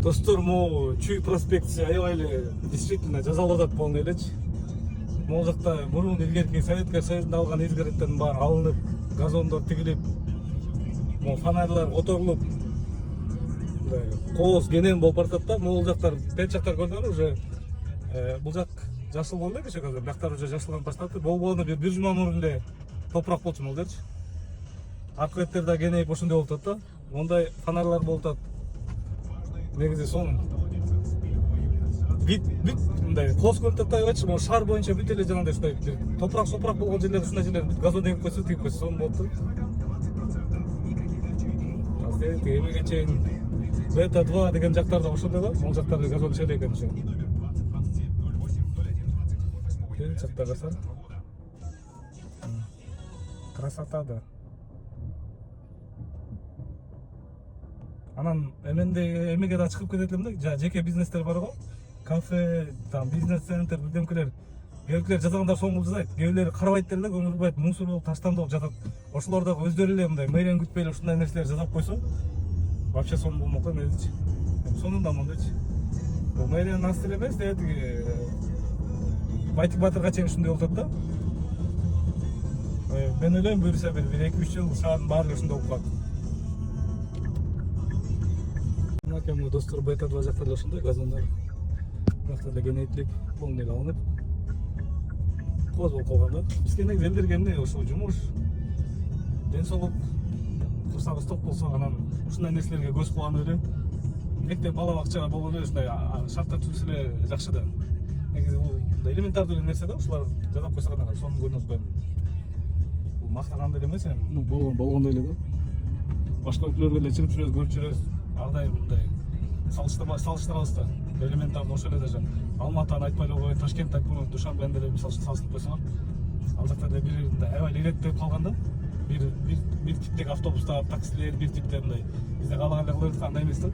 Достор, могу Чүй проспекция аябай эле действительно жазалып атат полный элечи. Могу жакта мурун илгерки Советтер Союзунда алган изгороддордун баары алынып, газондор тигилип, могу фонарьлар которулуп, мындай кооз кенен болуп баратат да. Могул жактар, бет жактар көрдүңөр уже бул жак жашыл болду кеше азыр. Бактар уже жашылданып баштады. Болбогону бир жума мурун эле топурак болчу могул жерчи. Аркы беттер да кенейип ошондой болуп атат да. Мондай фонарьлар болуп атат. Негизи сонун бүт мындай кооз көрүнүп атат аябайчы. Могу шаар боюнча бүт эле жанагындай ушундай топурак болгон жерлер, ушундай жерлер газон эгип койсо, тигип койсо сонун болуп туруп. Азыр эмеге чейин Бета-2 деген жактарда ошондой да. Могул жактарда газон чек экен ошо. Жакта карасаң красота да. Анан эмеге да чыгып кетет элем да, жеке бизнестер бар го. Кафе, там бизнес-центр, бирдемкелер. Кээбиркилер жасагандар соңгу жасайт. Кээбирлери карабайт деле, көңүл бурбайт, мусор болуп таштанды болуп жатат. Ошолор да өздөрү эле мындай мэриянын күтпөй эле ушундай нерселер жасап койсо, вообще сонун болмок да негизичи. Сонун да мондойчу. Бул мэриянын асты эле эмес, тиги Байтик Батырга чейин ушундай болуп атат да. Мен ойлойм буюрса бир 2-3 жыл шаардын баары ушундай болуп калат. Мына достор, Бета-2 жакта эле ошондой газондар. Бакта да кенейтилип, полный эле алынып, кооз болуп калган да. Бизге негизи элдерге эмне ушул жумуш, ден соолук, курсагыбыз ток болсо, анан ушундай нерселерге көз кубанып эле, мектеп бала бакчага болгон эле ушундай шарттар түзүлсө эле жакшы да. Негизи бул элементардуу эле нерсе да, ушулар жасап койсо гана сонун көрүнөт коем. Бул мактаган эле эмес эми, болгондой эле да. Башка өлкөлөргө эле чыгып жүрөбүз, көрүп жүрөбүз. Ар дайым мындай салыштырабыз да. Элементардуу ошол эле даже Алматыны айтпай эле коеюн, Ташкентти айтпай, Душанбени деле мисалы үчүн салыштырып койсоңор, ал жакта деле бир аябай илгертип калган да. Бир типтеги автобустар, таксилер бир типте мындай. Бизде каалаган эле кылып аткандай эмес да.